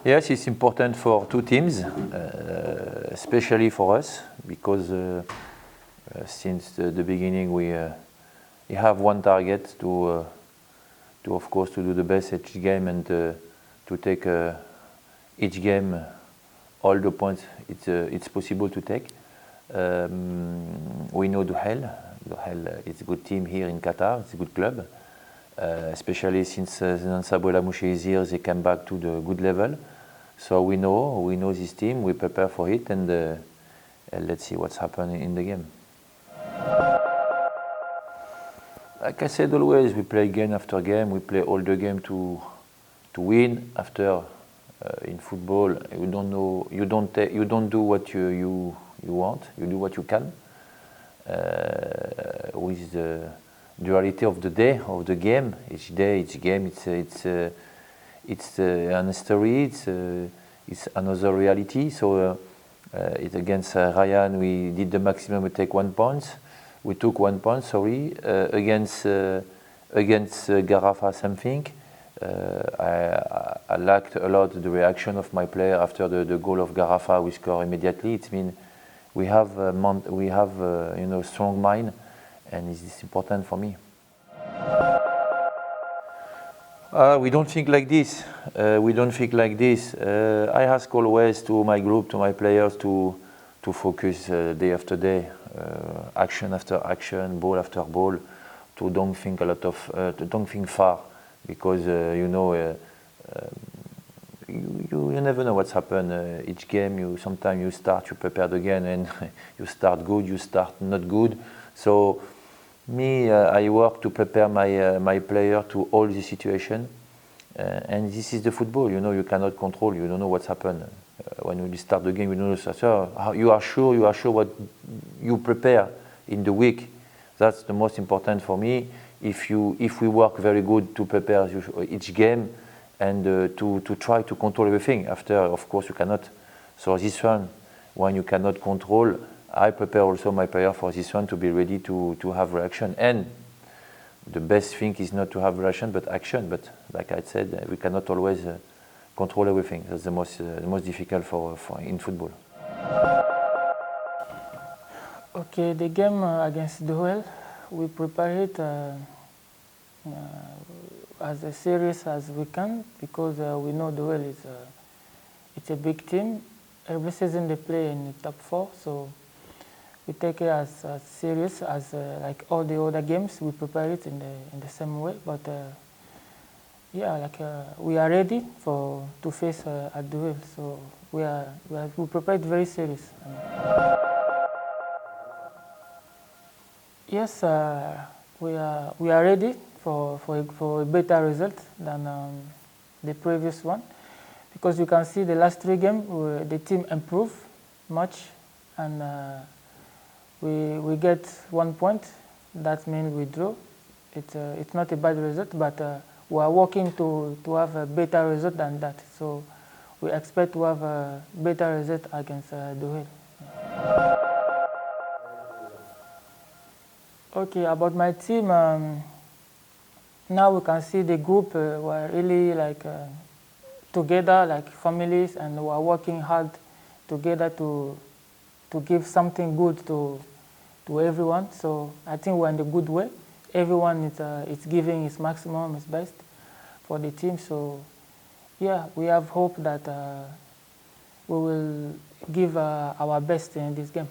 Yes, it's important for two teams, especially for us, because since the beginning we have one target to of course to do the best each game and to take each game all the points it's possible to take. We know Duhail. Duhail is a good team here in Qatar. It's a good club, especially since Saboula Mouche is here. They came back to the good level. So we know this team. We prepare for it, and let's see what's happening in the game. Like I said always, we play game after game. We play all the game to win. After in football, you don't know. You don't do what you want. You do what you can. With the duality of the day of the game, each day, each game, it's an story. It's another reality. So it's against Ryan. We did the maximum. We take 1 point. We took 1 point. Sorry, against Garafa, something. I liked a lot the reaction of my player after the goal of Garafa. We score immediately. It means we have strong mind, and it's important for me. We don't think like this. I ask always to my group, to my players, to focus day after day, action after action, ball after ball, to don't think don't think far, because you never know what's happened. Each game, sometimes you start, you prepare again, and you start good, you start not good. So me, I work to prepare my player to all the situation, and this is the football. You cannot control. You don't know what's happened. When you start the game, you don't know. So you are sure what you prepare in the week. That's the most important for me. If we work very good to prepare each game, and to try to control everything. After, of course, you cannot. So this one, when you cannot control, I prepare also my player for this one to be ready to have reaction. And the best thing is not to have reaction, but action. But like I said, we cannot always control everything. That's the most difficult for in football. Okay, the game against Duhail, we prepare it as serious as we can, because we know Duhail it's a big team. Every season they play in the top 4, so we take it as serious as like all the other games. We prepare it in the same way, but yeah, we are ready to face at Duhail. So we prepare it very serious. Yes, we are ready for a better result than the previous one, because you can see the last 3 games the team improved much, and we get 1 point. That means we draw. It's not a bad result, but we are working to have a better result than that. So we expect to have a better result against Duhail. Okay, about my team. Now we can see the group were really together, like families, and we are working hard together to give something good to everyone. So I think we're in the good way. Everyone is giving his maximum, his best for the team. So yeah, we have hope that we will give our best in this game.